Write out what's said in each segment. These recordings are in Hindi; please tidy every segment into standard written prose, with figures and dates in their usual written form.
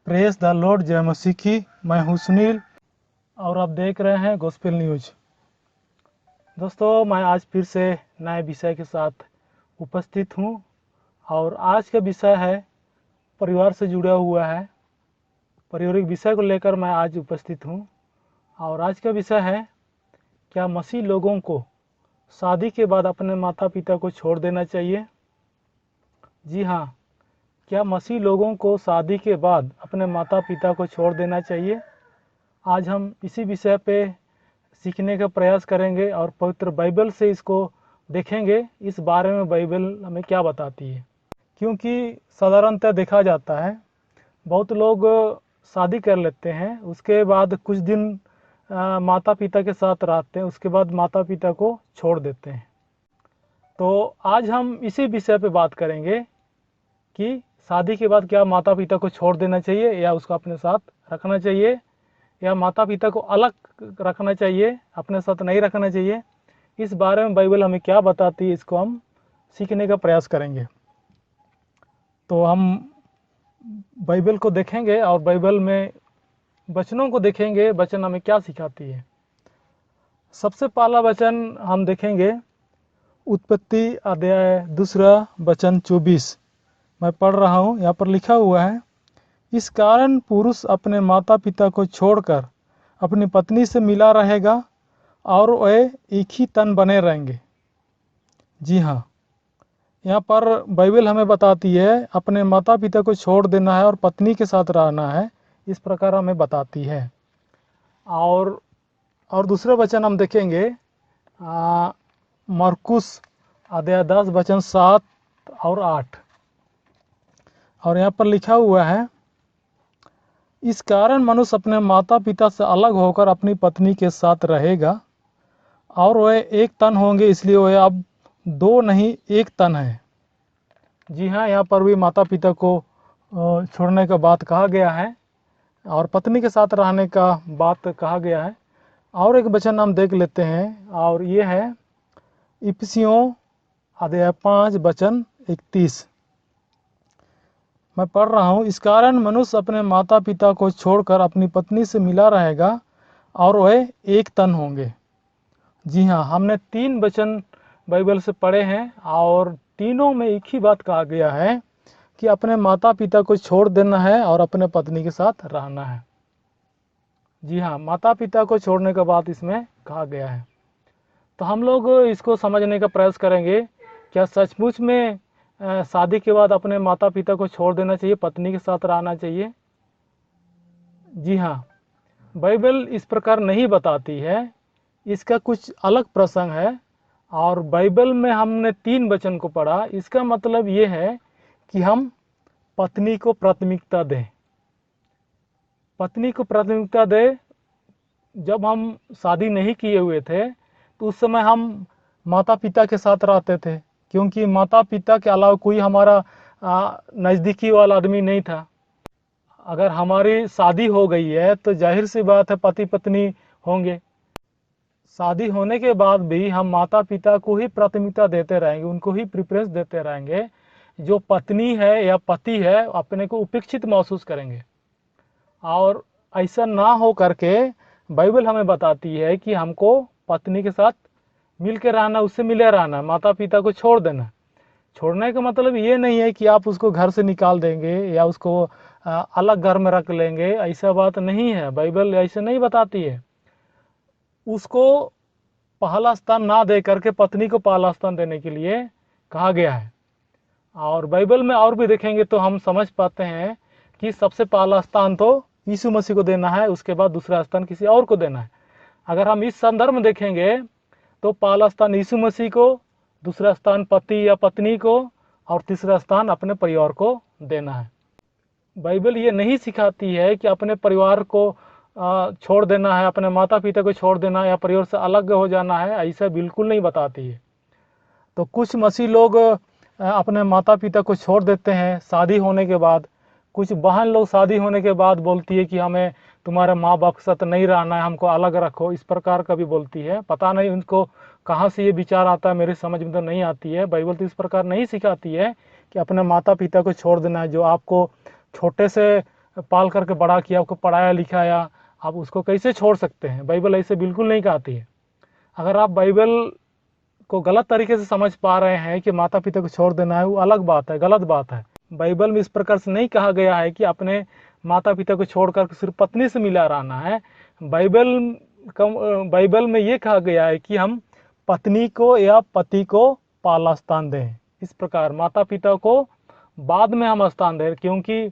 प्रेस द लॉर्ड, जय मसीह की। मैं हूं सुनील और आप देख रहे हैं गॉस्पेल न्यूज। दोस्तों, मैं आज फिर से नए विषय के साथ उपस्थित हूं और आज का विषय है परिवार से जुड़ा हुआ है। पारिवारिक विषय को लेकर मैं आज उपस्थित हूं और आज का विषय है, क्या मसीह लोगों को शादी के बाद अपने माता पिता को छोड़ देना चाहिए? जी हाँ, क्या मसीह लोगों को शादी के बाद अपने माता पिता को छोड़ देना चाहिए? आज हम इसी विषय पे सीखने का प्रयास करेंगे और पवित्र बाइबल से इसको देखेंगे, इस बारे में बाइबल हमें क्या बताती है। क्योंकि साधारणतः देखा जाता है बहुत लोग शादी कर लेते हैं, उसके बाद कुछ दिन माता पिता के साथ रहते हैं, उसके बाद माता पिता को छोड़ देते हैं। तो आज हम इसी विषय पे बात करेंगे कि शादी के बाद क्या माता पिता को छोड़ देना चाहिए या उसको अपने साथ रखना चाहिए, या माता पिता को अलग रखना चाहिए, अपने साथ नहीं रखना चाहिए। इस बारे में बाइबल हमें क्या बताती है, इसको हम सीखने का प्रयास करेंगे। तो हम बाइबल को देखेंगे और बाइबल में वचनों को देखेंगे, वचन हमें क्या सिखाती है। सबसे पहला वचन हम देखेंगे उत्पत्ति अध्याय 2 वचन 24। मैं पढ़ रहा हूँ। यहाँ पर लिखा हुआ है, इस कारण पुरुष अपने माता पिता को छोड़कर अपनी पत्नी से मिला रहेगा और वे एक ही तन बने रहेंगे। जी हाँ, यहाँ पर बाइबल हमें बताती है अपने माता पिता को छोड़ देना है और पत्नी के साथ रहना है, इस प्रकार हमें बताती है। और दूसरे वचन हम देखेंगे मरकुस अध्याय 10 वचन 7 और 8। और यहाँ पर लिखा हुआ है, इस कारण मनुष्य अपने माता पिता से अलग होकर अपनी पत्नी के साथ रहेगा और वे एक तन होंगे, इसलिए वे अब दो नहीं एक तन है। जी हाँ, यहाँ पर भी माता पिता को छोड़ने का बात कहा गया है और पत्नी के साथ रहने का बात कहा गया है। और एक वचन हम देख लेते हैं और ये है इफिसियों अध्याय 5 वचन 31। मैं पढ़ रहा हूँ, इस कारण मनुष्य अपने माता पिता को छोड़कर अपनी पत्नी से मिला रहेगा और वह एक तन होंगे। जी हाँ, हमने 3 वचन बाइबल से पढ़े हैं और तीनों में एक ही बात कहा गया है कि अपने माता पिता को छोड़ देना है और अपने पत्नी के साथ रहना है। जी हाँ, माता पिता को छोड़ने का बात इसमें कहा गया है। तो हम लोग इसको समझने का प्रयास करेंगे, क्या सचमुच में शादी के बाद अपने माता पिता को छोड़ देना चाहिए, पत्नी के साथ रहना चाहिए? जी हाँ, बाइबल इस प्रकार नहीं बताती है, इसका कुछ अलग प्रसंग है। और बाइबल में हमने 3 वचन को पढ़ा, इसका मतलब ये है कि हम पत्नी को प्राथमिकता दें। पत्नी को प्राथमिकता दें। जब हम शादी नहीं किए हुए थे तो उस समय हम माता पिता के साथ रहते थे, क्योंकि माता पिता के अलावा कोई हमारा नज़दीकी वाला आदमी नहीं था। अगर हमारी शादी हो गई है तो जाहिर सी बात है पति पत्नी होंगे। शादी होने के बाद भी हम माता पिता को ही प्राथमिकता देते रहेंगे, उनको ही प्रेफरेंस देते रहेंगे। जो पत्नी है या पति है अपने को उपेक्षित महसूस करेंगे। और ऐसा ना हो करके बाइबल हमें बताती है कि हमको पत्नी के साथ मिल के रहना, उससे मिले रहना, माता पिता को छोड़ देना। छोड़ने का मतलब ये नहीं है कि आप उसको घर से निकाल देंगे या उसको अलग घर में रख लेंगे, ऐसा बात नहीं है। बाइबल ऐसे नहीं बताती है। उसको पहला स्थान ना दे करके पत्नी को पहला स्थान देने के लिए कहा गया है। और बाइबल में और भी देखेंगे तो हम समझ पाते हैं कि सबसे पहला स्थान तो यीशु मसीह को देना है, उसके बाद दूसरा स्थान किसी और को देना है। अगर हम इस संदर्भ में देखेंगे तो पहला स्थान यीशु मसीह को, दूसरा स्थान पति या पत्नी को और तीसरा स्थान अपने परिवार को देना है। बाइबल ये नहीं सिखाती है कि अपने परिवार को छोड़ देना है, अपने माता पिता को छोड़ देना है या परिवार से अलग हो जाना है, ऐसा बिल्कुल नहीं बताती है। तो कुछ मसीह लोग अपने माता पिता को छोड़ देते हैं शादी होने के बाद। कुछ बहन लोग शादी होने के बाद बोलती है कि हमें तुम्हारे माँ बाप के साथ नहीं रहना है, हमको अलग रखो, इस प्रकार का भी बोलती है। पता नहीं उनको कहाँ से ये विचार आता है, मेरी समझ में तो नहीं आती है। बाइबल तो इस प्रकार नहीं सिखाती है कि अपने माता पिता को छोड़ देना है। जो आपको छोटे से पाल करके बड़ा किया, आपको पढ़ाया लिखाया, आप उसको कैसे छोड़ सकते हैं? बाइबल ऐसे बिल्कुल नहीं कहती है। अगर आप बाइबल को गलत तरीके से समझ पा रहे हैं कि माता पिता को छोड़ देना है, वो अलग बात है, गलत बात है। बाइबल में इस प्रकार से नहीं कहा गया है कि अपने माता पिता को छोड़कर सिर्फ पत्नी से मिला रहना है। बाइबल में ये कहा गया है कि हम पत्नी को या पति को पहला स्थान दें। इस प्रकार माता पिता को बाद में हम स्थान दें, क्योंकि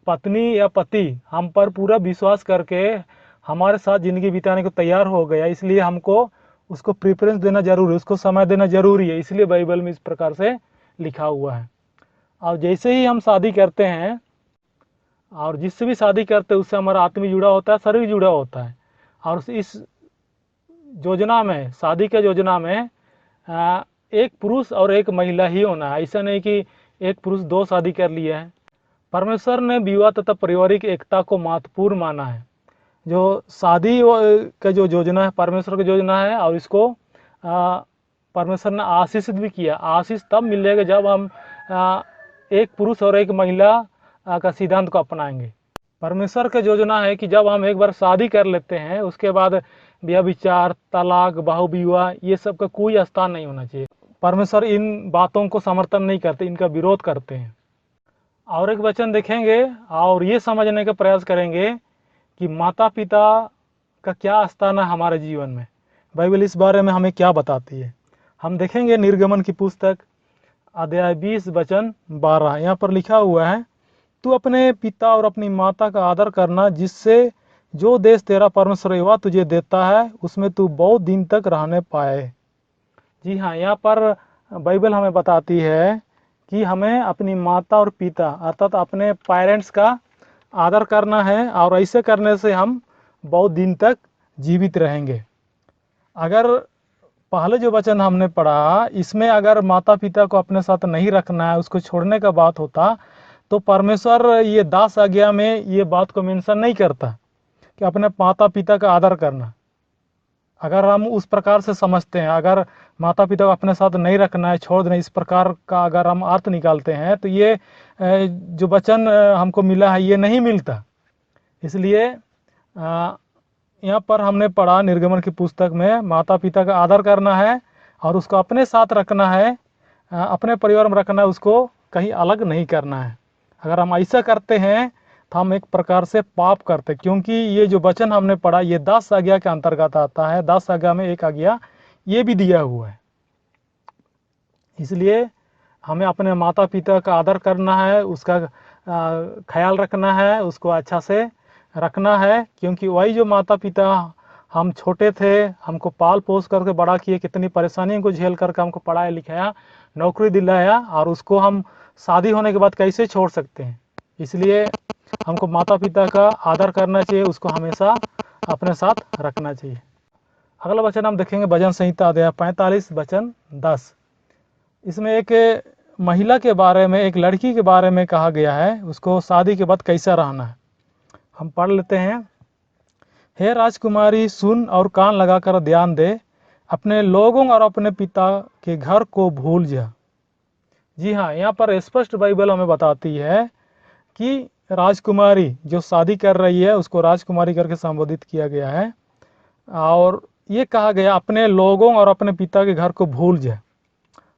पत्नी या पति हम पर पूरा विश्वास करके हमारे साथ ज़िंदगी बिताने को तैयार हो गया, इसलिए हमको उसको प्रेफरेंस देना जरूरी है, उसको समय देना जरूरी है। इसलिए बाइबल में इस प्रकार से लिखा हुआ है। और जैसे ही हम शादी करते हैं, और जिससे भी शादी करते हैं, उससे हमारा आत्मा जुड़ा होता है, शरीर जुड़ा होता है। और इस योजना में, शादी के योजना में एक पुरुष और एक महिला ही होना है। ऐसा नहीं कि एक पुरुष दो शादी कर लिया है। परमेश्वर ने विवाह तथा पारिवारिक एकता को महत्वपूर्ण माना है। जो शादी का जो योजना है परमेश्वर की योजना है, और इसको परमेश्वर ने आशीषित भी किया। आशीष तब मिलेगा जब हम एक पुरुष और एक महिला का सिद्धांत को अपनाएंगे। परमेश्वर की योजना है कि जब हम एक बार शादी कर लेते हैं, उसके बाद व्यभिचार, तलाक, बहुविवाह, ये सब का कोई स्थान नहीं होना चाहिए। परमेश्वर इन बातों को समर्थन नहीं करते, इनका विरोध करते हैं। और एक वचन देखेंगे और ये समझने का प्रयास करेंगे कि माता पिता का क्या स्थान है हमारे जीवन में। बाइबल इस बारे में हमें क्या बताती है, हम देखेंगे। निर्गमन की पुस्तक अध्याय 20 वचन 12, यहाँ पर लिखा हुआ है, तू अपने पिता और अपनी माता का आदर करना, जिससे जो देश तेरा परमेश्वर यहोवा तुझे देता है, उसमें तू बहुत दिन तक रहने पाए। जी हाँ, यहाँ पर बाइबल हमें बताती है कि हमें अपनी माता और पिता अर्थात अपने पेरेंट्स का आदर करना है, और ऐसे करने से हम बहुत दिन तक जीवित रहेंगे। अगर पहले जो वचन हमने पढ़ा, इसमें अगर माता पिता को अपने साथ नहीं रखना है, उसको छोड़ने का बात होता, तो परमेश्वर ये 10 आज्ञा में ये बात को मेंशन नहीं करता कि अपने माता पिता का आदर करना। अगर हम उस प्रकार से समझते हैं, अगर माता पिता को अपने साथ नहीं रखना है, छोड़ देना, इस प्रकार का अगर हम अर्थ निकालते हैं, तो ये जो वचन हमको मिला है ये नहीं मिलता। इसलिए यहाँ पर हमने पढ़ा निर्गमन की पुस्तक में, माता पिता का आदर करना है और उसको अपने साथ रखना है, अपने परिवार में रखना है, उसको कहीं अलग नहीं करना है। अगर हम ऐसा करते हैं तो हम एक प्रकार से पाप करते, क्योंकि ये जो वचन हमने पढ़ा ये 10 आज्ञा के अंतर्गत आता है। 10 आज्ञा में एक आज्ञा ये भी दिया हुआ है। इसलिए हमें अपने माता पिता का आदर करना है, उसका ख्याल रखना है, उसको अच्छा से रखना है, क्योंकि वही जो माता पिता हम छोटे थे, हमको पाल पोस करके बड़ा किए, कितनी परेशानियों को झेल करके हमको पढ़ाया लिखाया, नौकरी दिलाया, और उसको हम शादी होने के बाद कैसे छोड़ सकते हैं। इसलिए हमको माता पिता का आदर करना चाहिए, उसको हमेशा अपने साथ रखना चाहिए। अगला वचन हम देखेंगे भजन संहिता अध्याय 45 वचन 10। इसमें एक महिला के बारे में, एक लड़की के बारे में कहा गया है, उसको शादी के बाद कैसा रहना है। हम पढ़ लेते हैं। हे राजकुमारी, सुन और कान लगाकर ध्यान दे, अपने लोगों और अपने पिता के घर को भूल जा। जी हाँ, यहाँ पर स्पष्ट बाइबल हमें बताती है कि राजकुमारी जो शादी कर रही है उसको राजकुमारी करके संबोधित किया गया है, और ये कहा गया अपने लोगों और अपने पिता के घर को भूल जाए।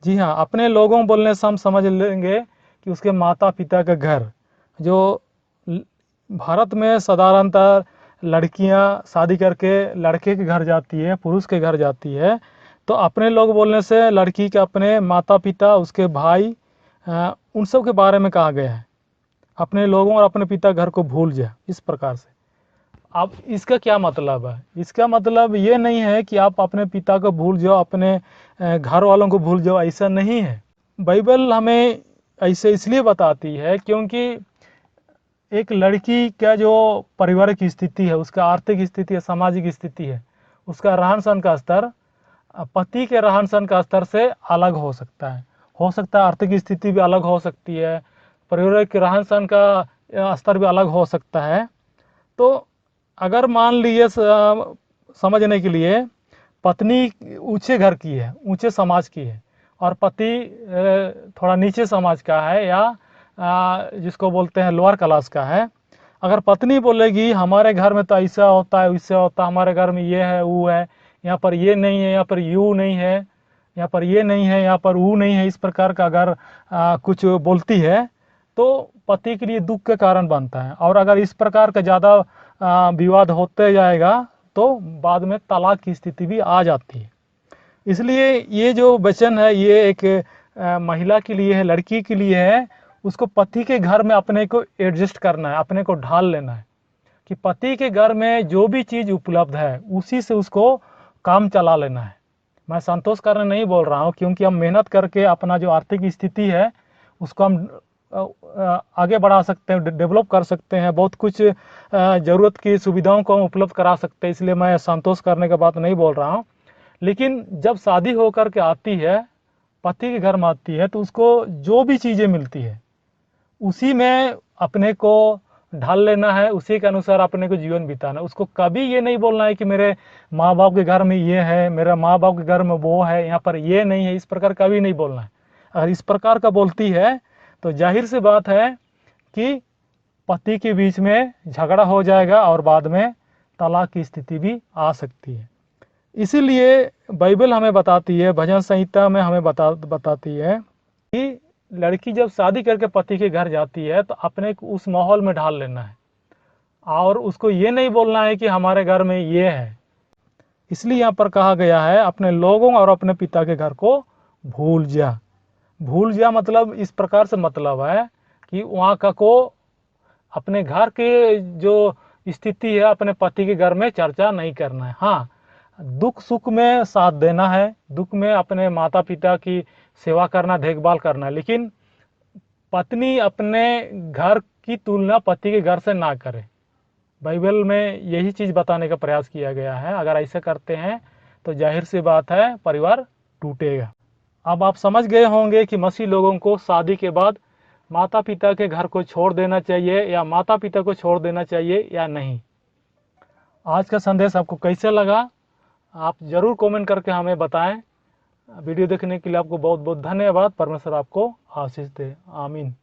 जी हाँ, अपने लोगों बोलने से हम समझ लेंगे कि उसके माता पिता का घर। जो भारत में साधारणतः लड़कियां शादी करके लड़के के घर जाती है, पुरुष के घर जाती है, तो अपने लोग बोलने से लड़की के अपने माता पिता, उसके भाई, उन सब के बारे में कहा गया है, अपने लोगों और अपने पिता घर को भूल जा। इस प्रकार से अब इसका क्या मतलब है? इसका मतलब ये नहीं है कि आप अपने पिता को भूल जाओ, अपने घर वालों को भूल जाओ, ऐसा नहीं है। बाइबल हमें ऐसे इसलिए बताती है क्योंकि एक लड़की का जो पारिवारिक स्थिति है, उसका आर्थिक स्थिति है, सामाजिक स्थिति है, उसका रहन सहन का स्तर पति के रहन सहन का स्तर से अलग हो सकता है। आर्थिक स्थिति भी अलग हो सकती है, पारिवारिक रहन सहन का स्तर भी अलग हो सकता है। तो अगर मान लीजिए समझने के लिए पत्नी ऊंचे घर की है, ऊंचे समाज की है, और पति थोड़ा नीचे समाज का है, या जिसको बोलते हैं लोअर क्लास का है। अगर पत्नी बोलेगी हमारे घर में तो ऐसा होता है, वैसा होता है, हमारे घर में ये है वो है, यहाँ पर ये नहीं है, यहाँ पर यू नहीं है, यहाँ पर ये नहीं है, यहाँ पर वो नहीं है, इस प्रकार का अगर कुछ बोलती है तो पति के लिए दुख के कारण बनता है। और अगर इस प्रकार का ज़्यादा विवाद होते जाएगा तो बाद में तलाक की स्थिति भी आ जाती है। इसलिए ये जो वचन है ये एक महिला के लिए है, लड़की के लिए है। उसको पति के घर में अपने को एडजस्ट करना है, अपने को ढाल लेना है कि पति के घर में जो भी चीज़ उपलब्ध है उसी से उसको काम चला लेना है। मैं संतोष करने नहीं बोल रहा हूँ, क्योंकि हम मेहनत करके अपना जो आर्थिक स्थिति है उसको हम आगे बढ़ा सकते हैं, डेवलप कर सकते हैं, बहुत कुछ ज़रूरत की सुविधाओं को हम उपलब्ध करा सकते हैं। इसलिए मैं संतोष करने की बात नहीं बोल रहा हूँ। लेकिन जब शादी होकर के आती है, पति के घर में आती है, तो उसको जो भी चीज़ें मिलती है उसी में अपने को ढाल लेना है, उसी के अनुसार अपने को जीवन बिताना है। उसको कभी ये नहीं बोलना है कि मेरे माँ बाप के घर में ये है, मेरे माँ बाप के घर में वो है, यहाँ पर ये नहीं है, इस प्रकार कभी नहीं बोलना है। अगर इस प्रकार का बोलती है तो जाहिर सी बात है कि पति के बीच में झगड़ा हो जाएगा और बाद में तलाक की स्थिति भी आ सकती है। इसीलिए बाइबल हमें बताती है, भजन संहिता में हमें बताती है कि लड़की जब शादी करके पति के घर जाती है तो अपने को उस माहौल में ढाल लेना है, और उसको ये नहीं बोलना है कि हमारे घर में ये है। इसलिए यहाँ पर कहा गया है अपने लोगों और अपने पिता के घर को भूल जा। भूल जा मतलब इस प्रकार से मतलब है कि वहाँ का को अपने घर के जो स्थिति है अपने पति के घर में चर्चा नहीं करना है। हाँ, दुख सुख में साथ देना है, दुख में अपने माता पिता की सेवा करना, देखभाल करना है, लेकिन पत्नी अपने घर की तुलना पति के घर से ना करे। बाइबल में यही चीज़ बताने का प्रयास किया गया है। अगर ऐसे करते हैं तो जाहिर सी बात है परिवार टूटेगा। अब आप समझ गए होंगे कि मसीह लोगों को शादी के बाद माता पिता के घर को छोड़ देना चाहिए या माता पिता को छोड़ देना चाहिए या नहीं। आज का संदेश आपको कैसे लगा आप ज़रूर कमेंट करके हमें बताएं। वीडियो देखने के लिए आपको बहुत बहुत धन्यवाद। परमेश्वर आपको आशीष दे। आमीन।